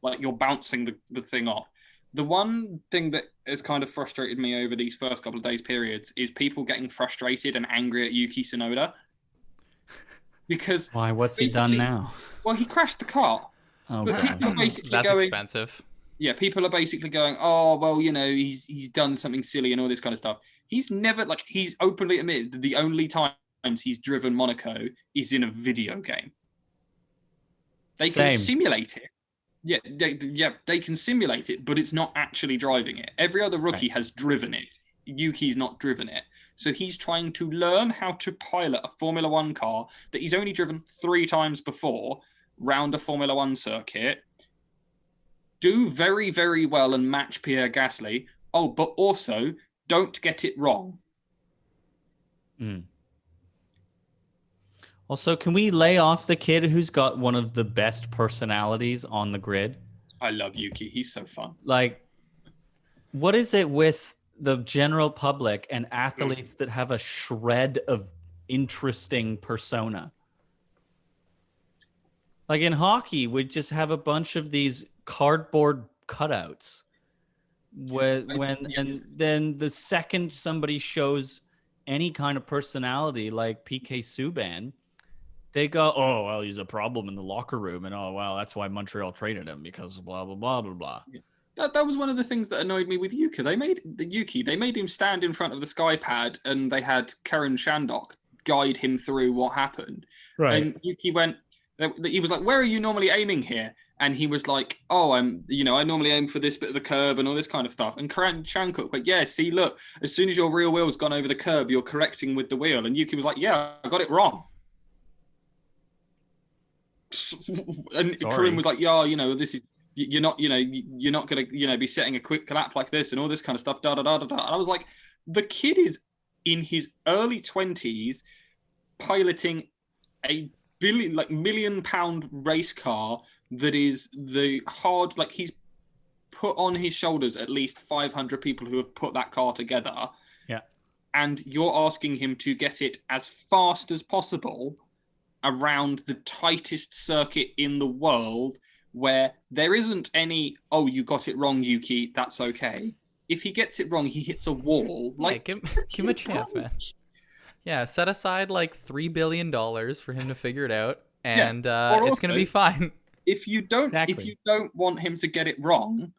Like, you're bouncing the thing off. The one thing that has kind of frustrated me over these first couple of days periods is people getting frustrated and angry at Yuki Tsunoda. Because why? What's he done now? Well, he crashed the car. Oh, but people are basically that's expensive. Yeah, people are basically going, oh, well, he's done something silly and all this kind of stuff. He's never, he's openly admitted that the only times he's driven Monaco is in a video game. They can simulate it. Yeah, they can simulate it, but it's not actually driving it. Every other rookie has driven it. Yuki's not driven it. So he's trying to learn how to pilot a Formula One car that he's only driven 3 times before round a Formula One circuit, do very, very well and match Pierre Gasly. Oh, but also don't get it wrong. Also, can we lay off the kid who's got one of the best personalities on the grid? I love Yuki. He's so fun. What is it with the general public and athletes that have a shred of interesting persona? Like in hockey, we just have a bunch of these cardboard cutouts. And then the second somebody shows any kind of personality, like PK Subban, they go, oh, well, he's a problem in the locker room. And, oh, well, that's why Montreal traded him, because blah, blah, blah, blah, blah. Yeah. That was one of the things that annoyed me with Yuki. They made him stand in front of the sky pad, and they had Karen Shandok guide him through what happened. Right. And Yuki he was like, where are you normally aiming here? And he was like, oh, I normally aim for this bit of the curb and all this kind of stuff. And Karen Shandok went, yeah, see, look, as soon as your rear wheel's gone over the curb, you're correcting with the wheel. And Yuki was like, yeah, I got it wrong. And Karim was like, yeah, this is, you're not going to, be setting a quick lap like this and all this kind of stuff. Da, da, da, da, da. And I was like, the kid is in his early 20s piloting a £1 million race car that is he's put on his shoulders at least 500 people who have put that car together. Yeah. And you're asking him to get it as fast as possible around the tightest circuit in the world, where there isn't any, oh, you got it wrong, Yuki, that's okay. If he gets it wrong, he hits a wall. Give him a chance, man. Yeah, set aside like $3 billion for him to figure it out, and it's going to be fine. If you don't want him to get it wrong,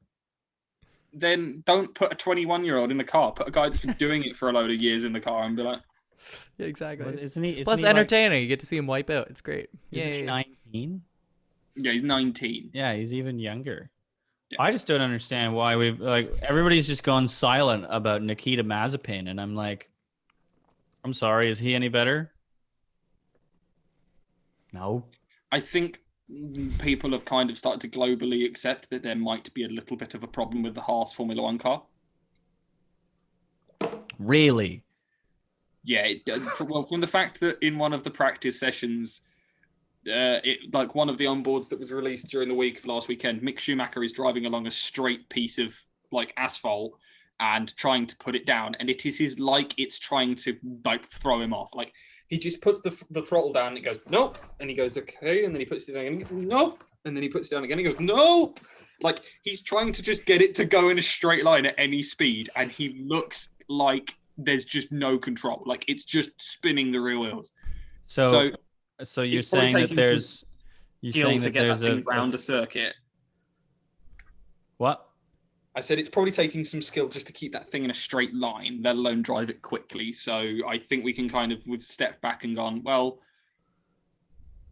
then don't put a 21-year-old in the car. Put a guy that's been doing it for a load of years in the car and be like... Yeah, exactly. But isn't he entertaining. You get to see him wipe out. It's great. Isn't he 19? Yeah, he's 19. Yeah, he's even younger. Yeah. I just don't understand why everybody's just gone silent about Nikita Mazepin, and I'm like, I'm sorry, is he any better? No. I think people have kind of started to globally accept that there might be a little bit of a problem with the Haas Formula One car. Really? Yeah, from the fact that in one of the practice sessions, one of the onboards that was released during the week of last weekend, Mick Schumacher is driving along a straight piece of asphalt and trying to put it down, and it is it's trying to throw him off. He just puts the throttle down and it goes nope, and he goes okay, and then he puts it down and he goes, nope, and then he puts it down again and he goes nope. He's trying to just get it to go in a straight line at any speed, and he looks like there's just no control. It's just spinning the rear wheels. So you're saying that there's around a circuit. What? I said it's probably taking some skill just to keep that thing in a straight line, let alone drive it quickly. So I think we can we've stepped back and gone, well,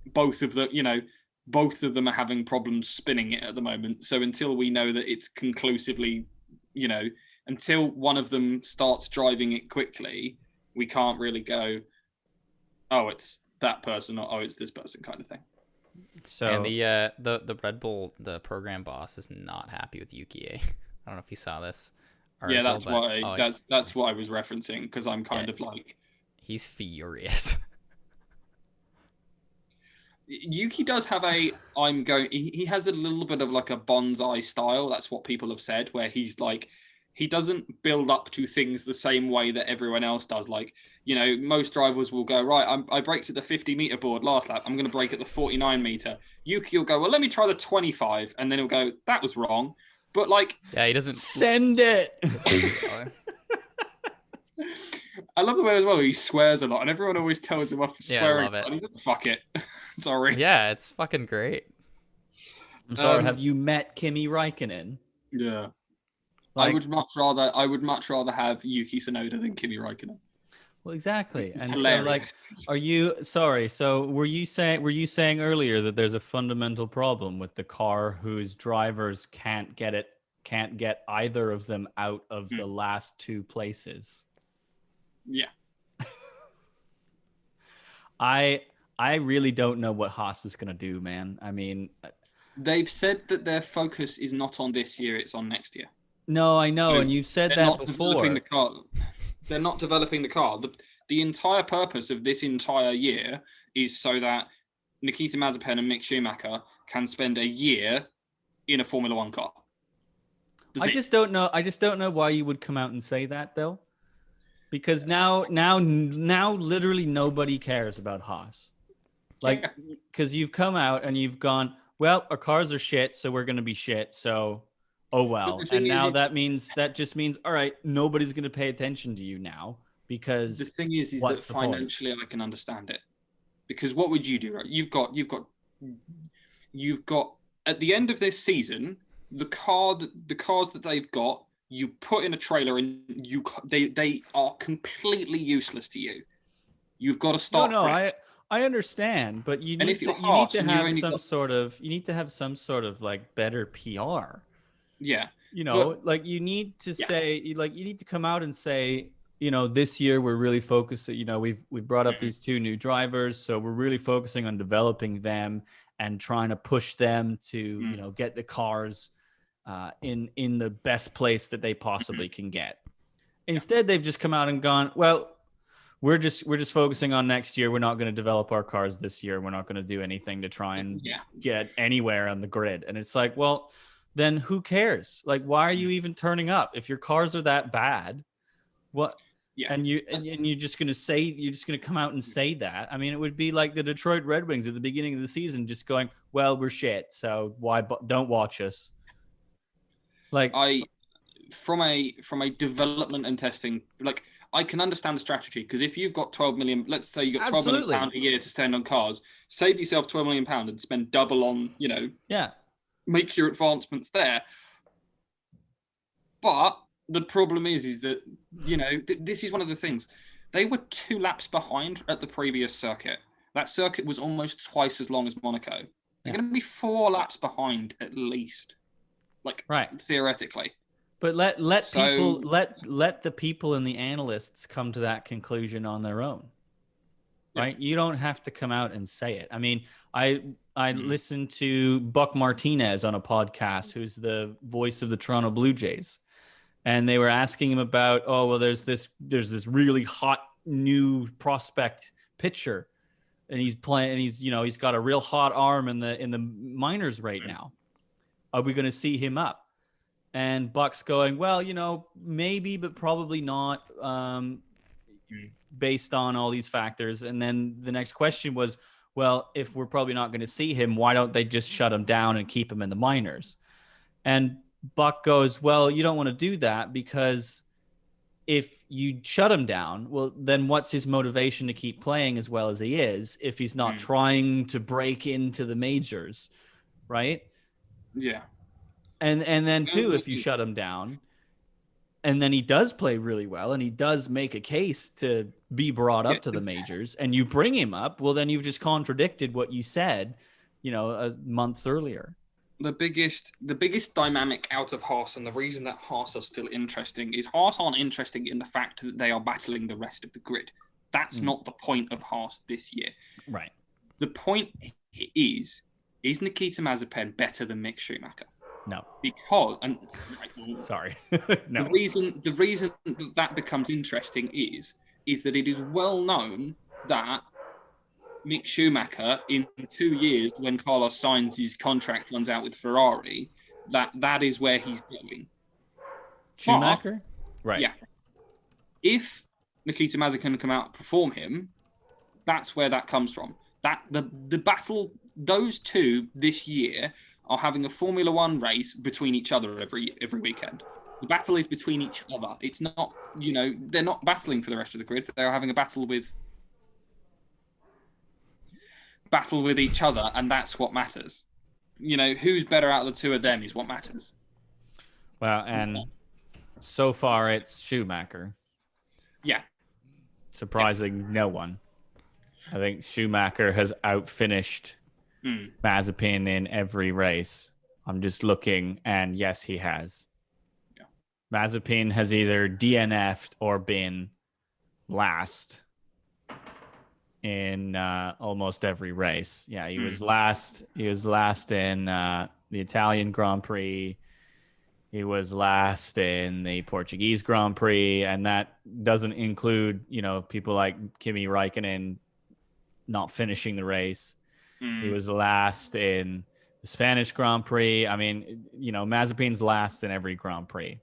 both of them are having problems spinning it at the moment. So until we know that it's conclusively, until one of them starts driving it quickly, we can't really go, oh, it's that person, or oh, it's this person kind of thing. So and the Red Bull, the program boss, is not happy with Yuki. I don't know if you saw this article, that's what I was referencing, because I'm kind of he's furious. Yuki does have he has a little bit of a bonsai style. That's what people have said, where he's he doesn't build up to things the same way that everyone else does. Most drivers will go, right, I braked at the 50-meter board last lap, I'm going to brake at the 49-meter. Yuki will go, well, let me try the 25, and then he'll go, that was wrong. But he doesn't send it. I love the way as well he swears a lot, and everyone always tells him off for swearing. I love it. Fuck it. Sorry. Yeah, it's fucking great. I'm sorry. Have you met Kimi Räikkönen? Yeah. I would much rather have Yuki Tsunoda than Kimi Räikkönen. Well, exactly. And hilarious. are you sorry? So were you saying earlier that there's a fundamental problem with the car whose drivers can't get either of them out of the last two places? Yeah. I really don't know what Haas is going to do, man. I mean, they've said that their focus is not on this year, it's on next year. No, I know, and you've said that before. They're not developing the car. The entire purpose of this entire year is so that Nikita Mazepin and Mick Schumacher can spend a year in a Formula One car. I just don't know why you would come out and say that, though. Because now literally nobody cares about Haas. Because you've come out and you've gone, well, our cars are shit, so we're going to be shit, so... Oh, well. And now that just means, all right, nobody's going to pay attention to you now, because the thing is that financially I can understand it. Because what would you do, right? You've got at the end of this season, the cars that they've got, you put in a trailer and they are completely useless to you. You've got to start. No, I understand, but you need to have some sort of better PR. Yeah. You need to say, you need to come out and say, this year we're really focused, we've brought up these two new drivers, so we're really focusing on developing them and trying to push them to, get the cars in the best place that they possibly can get. Instead, they've just come out and gone, well, we're just focusing on next year. We're not going to develop our cars this year. We're not going to do anything to try and get anywhere on the grid. And it's like, well, then who cares? Like, why are you even turning up if your cars are that bad? What? Yeah. And you're just going to come out and say that. I mean, it would be like the Detroit Red Wings at the beginning of the season, just going, well, we're shit, so why don't watch us? Like, from a development and testing, like, I can understand the strategy, because if you've got 12 million, let's say you got 12 million pound a year to spend on cars, save yourself 12 million pound and spend double on, make your advancements there. But the problem is that, this is one of the things. They were 2 laps behind at the previous circuit. That circuit was almost twice as long as Monaco. They're going to be 4 laps behind at least, theoretically. But let the people and the analysts come to that conclusion on their own, right? You don't have to come out and say it. I mean, I listened to Buck Martinez on a podcast, who's the voice of the Toronto Blue Jays, and they were asking him about, there's this really hot new prospect pitcher, and he's playing, and he's got a real hot arm in the minors right now. Are we going to see him up? And Buck's going, well, maybe, but probably not, based on all these factors. And then the next question was, well, if we're probably not going to see him, why don't they just shut him down and keep him in the minors? And Buck goes, well, you don't want to do that, because if you shut him down, well, then what's his motivation to keep playing as well as he is if he's not trying to break into the majors, right? Yeah. And then too, if you shut him down and then he does play really well and he does make a case to be brought up to the majors and you bring him up, well, then you've just contradicted what you said, months earlier. The biggest dynamic out of Haas, and the reason that Haas are still interesting, is Haas aren't interesting in the fact that they are battling the rest of the grid. That's not the point of Haas this year. Right. The point is Nikita Mazepin better than Mick Schumacher? No. Because, sorry. No. The reason that becomes interesting is that it is well known that Mick Schumacher, in 2 years, when Carlos Sainz his contract runs out with Ferrari, that is where he's going. Schumacher? Right. Yeah. If Nikita Mazepin can come out and perform him, that's where that comes from. That the battle, those two this year are having a Formula One race between each other every weekend. The battle is between each other. It's not, they're not battling for the rest of the grid. They're having a battle with each other, and that's what matters. Who's better out of the two of them is what matters. Well, and so far it's Schumacher. Yeah. Surprising no one. I think Schumacher has outfinished Mazepin in every race. I'm just looking, and yes, he has. Yeah. Mazepin has either DNF'd or been last in almost every race. Yeah, he was last. He was last in the Italian Grand Prix. He was last in the Portuguese Grand Prix, and that doesn't include, people like Kimi Räikkönen not finishing the race. He was last in the Spanish Grand Prix. I mean, Mazepin's last in every Grand Prix.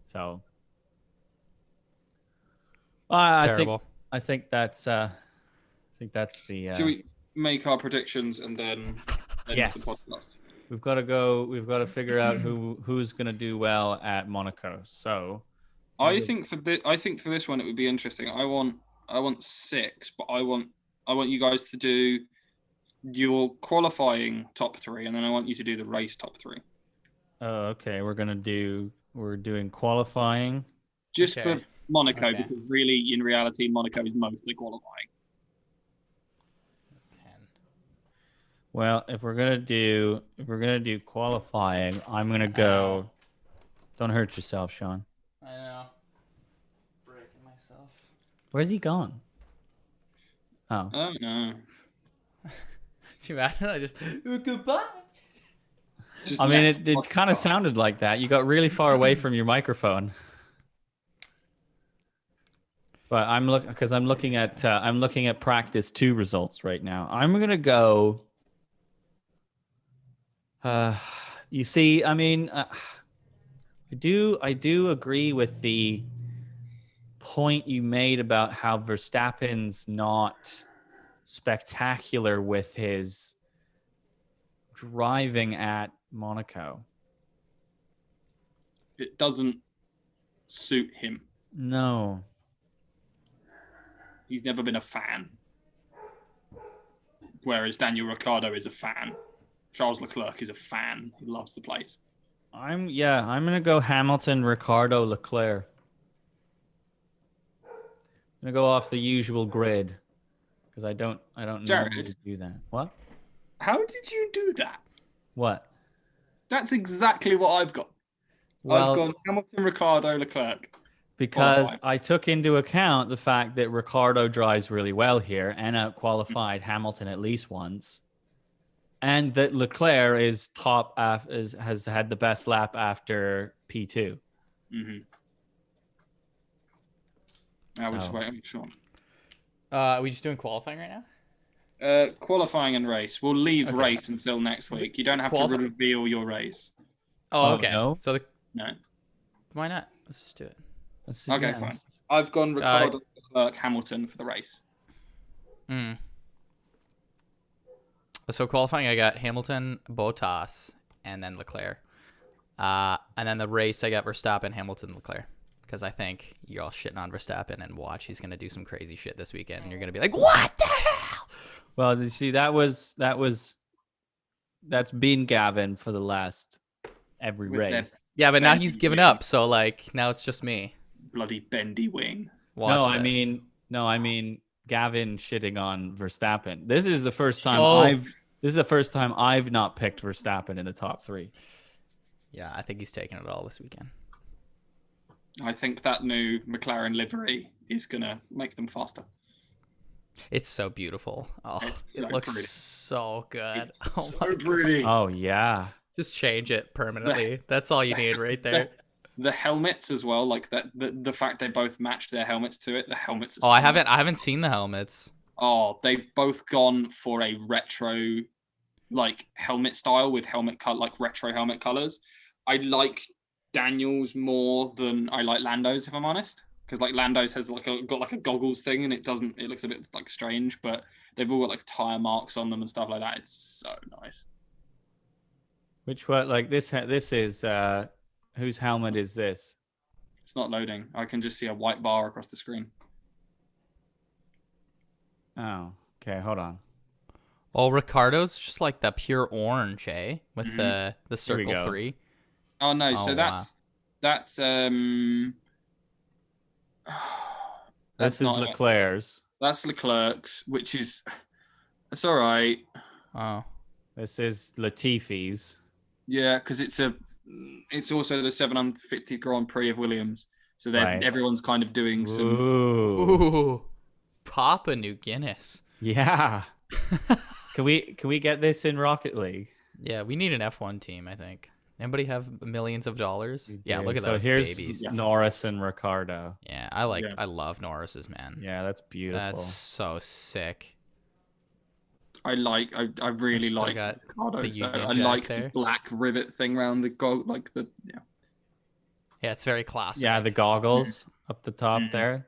So terrible. I think that's the. Do we make our predictions and then yes. The podcast? We've got to go. We've got to figure out who's going to do well at Monaco. So, I think for this one it would be interesting. I want 6, but I want you guys to do your qualifying top 3, and then I want you to do the race top 3. Oh, okay. We're doing qualifying just for Monaco, because really, in reality, Monaco is mostly qualifying. Well, if we're gonna do qualifying, I'm gonna go. Don't hurt yourself, Sean. I know. Breaking myself. Where's he gone? Oh. Oh no. Too bad. I just goodbye. I mean, it kind of sounded like that. You got really far away from your microphone. But I'm looking at practice 2 results right now. I'm gonna go. You see, I mean, I do agree with the point you made about how Verstappen's not spectacular with his driving at Monaco. It doesn't suit him. No. He's never been a fan. Whereas Daniel Ricciardo is a fan. Charles Leclerc is a fan. He loves the place. I'm gonna go Hamilton, Ricciardo, Leclerc. I'm gonna go off the usual grid because I don't normally do that. What? How did you do that? What? That's exactly what I've got. Well, I've gone Hamilton, Ricciardo, Leclerc. Because I took into account the fact that Ricciardo drives really well here and out-qualified Hamilton at least once, and that Leclerc is has had the best lap after P2. Which one? Are we just doing qualifying right now? Qualifying and race. We'll leave race until next week. You don't have to reveal your race. Oh, okay. No? So No. why not? Let's just do it. Okay, fine. I've gone Ricciardo, Leclerc, Hamilton for the race. So qualifying, I got Hamilton, Bottas, and then Leclerc. And then the race, I got Verstappen, Hamilton, Leclerc. Because I think you're all shitting on Verstappen, and watch, he's going to do some crazy shit this weekend, and you're going to be like, what the hell? Well, you see, that's been Gavin for the last every race. Yeah, but now he's given up, so like now it's just me. Bloody bendy wing. No, I mean Gavin shitting on Verstappen. This is the first time I've not picked Verstappen in the top 3. Yeah, I think he's taking it all this weekend. I think that new McLaren livery is gonna make them faster. It's so beautiful. Oh, it looks pretty. So good. It's so pretty. Oh yeah. Just change it permanently. That's all you need right there. The helmets as well, like that. The fact they both matched their helmets to it. The helmets. Oh, I haven't seen the helmets. Oh, they've both gone for a retro, like helmet style with like retro helmet colors. I like Daniel's more than I like Lando's, if I'm honest, because like Lando's has got a goggles thing, and it looks a bit like strange, but they've all got like tire marks on them and stuff like that. It's so nice. Which one? Like this is whose helmet is this? It's not loading. I can just see a white bar across the screen. Oh, okay. Hold on. Oh, Ricardo's just like the pure orange, eh? With the circle 3. Oh no! So that's this is Leclerc's. That's Leclerc's, which is it's all right. Oh, this is Latifi's. Yeah, because it's also the 750 Grand Prix of Williams, so everyone's kind of doing some. Ooh, Papua New Guinness. Yeah. Can we get this in Rocket League? Yeah, we need an F1 team, I think. Anybody have millions of dollars? Yeah, look at those babies. Norris and Ricardo. Yeah, I love Norris's, man. Yeah, that's beautiful. That's so sick. I really like Ricardo's. I like the black rivet thing around the Yeah, it's very classic. Yeah, the goggles up the top there.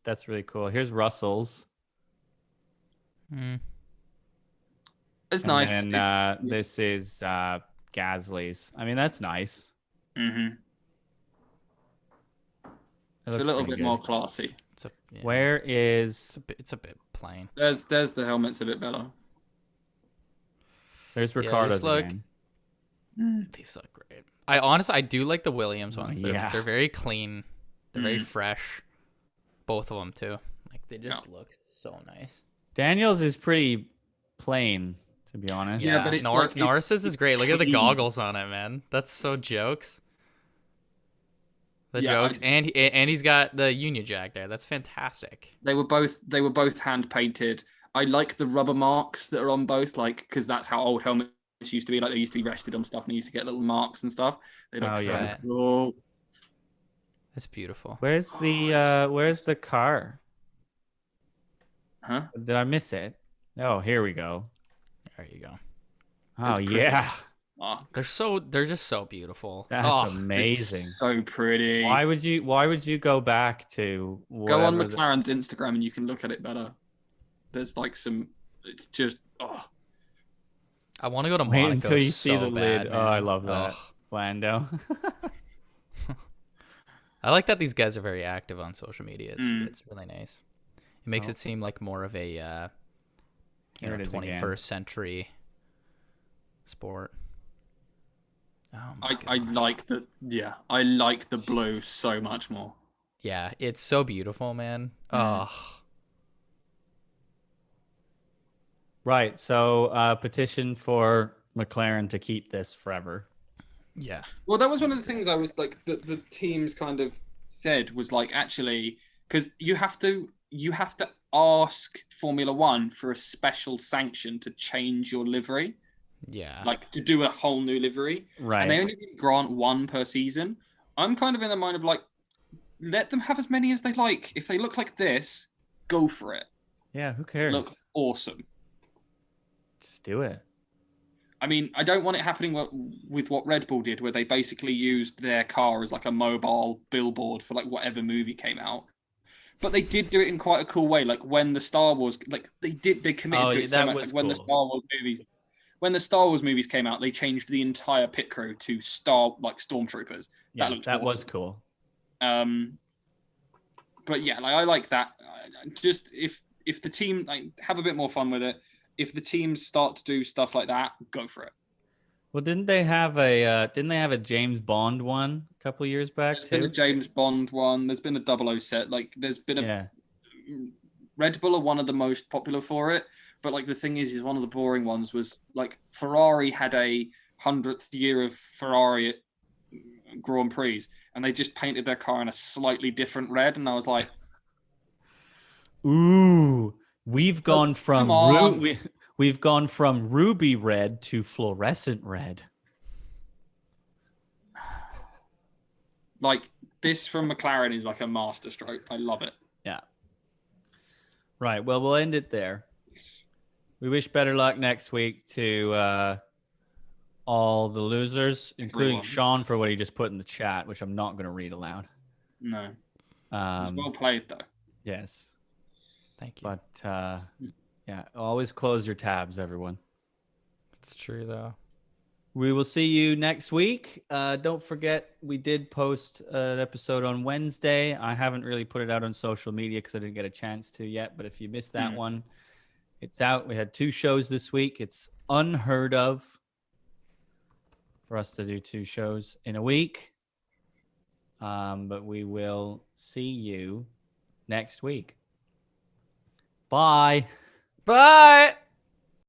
That's really cool. Here's Russell's. It's nice. And this is Gasly's. I mean, that's nice. It's a little bit more classy. Where is? It's a bit plain. There's the helmet's a bit better. There's Ricardo's again. These look great. I do like the Williams ones. They're very clean. They're very fresh. Both of them too. Like they just look so nice. Daniel's is pretty plain, to be honest. Yeah, but Norris's is great. Look at the goggles on it, man. That's so jokes. Jokes, and he's got the Union Jack there. That's fantastic. They were both hand painted. I like the rubber marks that are on both, like because that's how old helmets used to be. Like they used to be rested on stuff, and they used to get little marks and stuff. They look so cool. That's beautiful. Where's the car? Huh? Did I miss it? Oh, here we go. There you go. Oh, It's pretty. yeah. Oh, They're just so beautiful. That's Oh, amazing. it's so pretty. Why would you go back to Go on whatever McLaren's Instagram and you can look at it better. There's like some. It's just. Oh, I want to go to Wait Monaco until you so see the bad, lid. man. Oh, I love that. Ugh. Lando. I like that these guys are very active on social media. It's really nice. It makes Oh. it seem like more of a Here it is again. 21st century sport. Oh my I gosh. like the. Yeah, I like the blue so much more. Yeah, it's so beautiful, man. Oh, Right. So petition for McLaren to keep this forever. yeah. Well, that was one of the things I was like the teams kind of said was like actually because you have to ask Formula One for a special sanction to change your livery, Yeah. like to do a whole new livery, Right. and they only grant one per season. I'm kind of in the mind of like let them have as many as they like. If they look like this, go for it. Yeah. Who cares? Look awesome. Just do it. I mean, I don't want it happening with what Red Bull did, where they basically used their car as like a mobile billboard for like whatever movie came out. But they did do it in quite a cool way. Like when the Star Wars, like they committed to it so much. Like when the Star Wars movies came out, they changed the entire pit crew to stormtroopers. Yeah, That looked that awesome. was cool. But yeah, like I like that. Just if the team like have a bit more fun with it. If the teams start to do stuff like that, go for it. Well, didn't they have a James Bond one a couple years back There's too? been a James Bond one. There's been a 00 set. Like there's been a Red Bull are one of the most popular for it. But like the thing is one of the boring ones was like Ferrari had a 100th year of Ferrari at Grand Prix, and they just painted their car in a slightly different red, and I was like, ooh, we've gone from come on. we've gone from ruby red to fluorescent red. Like this from McLaren is like a masterstroke. I love it. Yeah. Right. Well, we'll end it there. We wish better luck next week to all the losers, including Everyone. Sean for what he just put in the chat, which I'm not going to read aloud. No. It's well played though. Yes. Thank you. But yeah, always close your tabs, everyone. It's true though. We will see you next week. Don't forget, we did post an episode on Wednesday. I haven't really put it out on social media because I didn't get a chance to yet. But if you missed that one, it's out. We had 2 shows this week. It's unheard of for us to do 2 shows in a week. But we will see you next week. Bye. Bye.